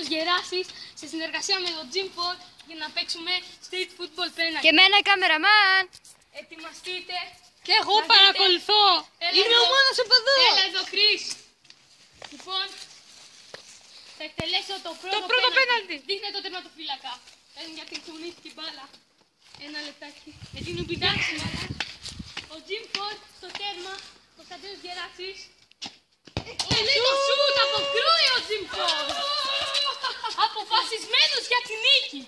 Κωνσταντίνος Γεράσης σε συνεργασία με τον Gym 4 για να παίξουμε street football penalty. Και με ένα καμεραμάν. Ετοιμαστείτε. Και εγώ παρακολουθώ. Είμαι ο μόνος από εδώ. Έλα εδώ, Chris. Λοιπόν, θα εκτελέσω το πρώτο πέναλτι. Δείχνε το τερματοφύλακα. Παίρνει γιατί κουνήσει την μπάλα. Ένα λεπτάκι. Γιατί είναι πιτάξει, μάλλον. Ο Gym 4 στο τέρμα. Κωνσταντίνος Γεράσης. Εκτελεί το σουτ. Αποκρούει ο Gym 4. Αποφασισμένος για τη νίκη.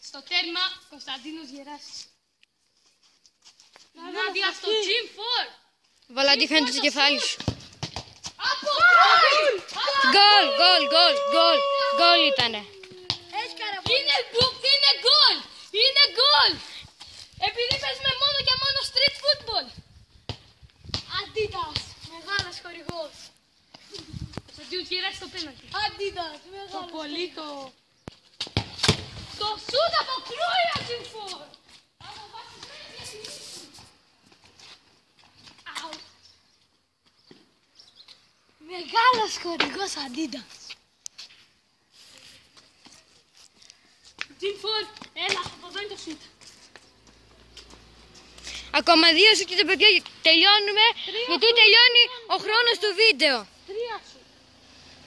Στο τέρμα, Κωνσταντίνος Γεράσης. Ενάντια στο Gym 4. Βαλάντι, φαίνεται το κεφάλι σου. Αποκρούει. Γκολ, γκολ, γκολ, γκολ. Γκολ ήτανε. Είναι γκολ! Είναι γκολ! Επειδή παίζουμε μόνο και μόνο street football. Αντίτας, μεγάλος χορηγός. Κωνσταντίνος Γεράσης στο πέναλτι. Αντίτας, μεγάλος. Το πολύ το... Το σούτ αποκρούει ο Gym 4. Μεγάλος χορηγός Αντίτας. Gym 4, έλα, από εδώ είναι το σούτ. Ακόμα 2 σου και τα παιδιά τελειώνουμε. Γιατί τελειώνει ο χρόνος του βίντεο. Τρία σου.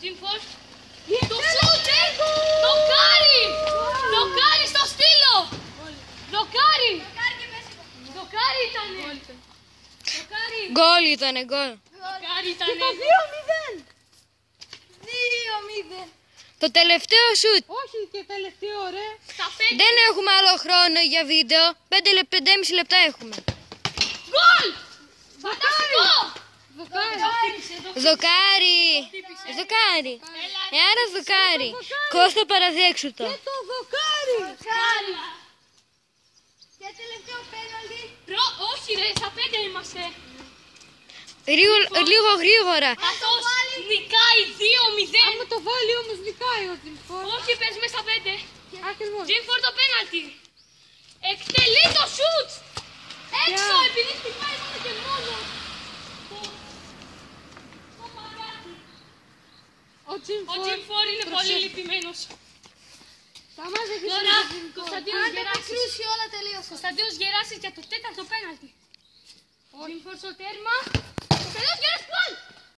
Gym 4, το σούτ, δοκάρι! Δοκάρι στο στήλο! Δοκάρι! Δοκάρι ήτανε! Δοκάρι! Γκολ ήτανε, γκολ. Δοκάρι ήτανε! Το 2-0. 2-0. Το τελευταίο σουτ. Όχι και τελευταίο, ρε. Στα 5 Δεν έχουμε άλλο χρόνο για βίντεο. 5,5 λεπτά έχουμε. γκολ! Φανταστικό! Δοκάρι. Δοκάρι. Άρα δοκάρι. Κώστα, παραδέξου το. Και το δοκάρι. Δοκάρι! Και τελευταίο πέναλτι. Όχι ρε, στα 5 είμαστε. Λίγο γρήγορα. Αυτός νικάει 2-0. Άμα το βάλει όμως νικάει ο Gym 4. Όχι, παίζουμε στα 5. Ακριβώς. Gym 4 το πέναλτι. Εκτελεί το σουτ. Έξω, Yeah. επειδή χτυπάει μόνο και μόνο. Το παράτι. Ο Gym Ο 4. Gym 4 είναι πολύ λυπημένος. Θα μας έχει Τώρα, το Gym 4. Κωνσταντίνος Αν τα Γεράσης. κρούσει όλα τελείωσαν. Κωνσταντίνος Γεράσης για το τέταρτο πέναλτι. Gym 4 στο τέρμα. Κωνσταντίνος Γεράσης, γκολ!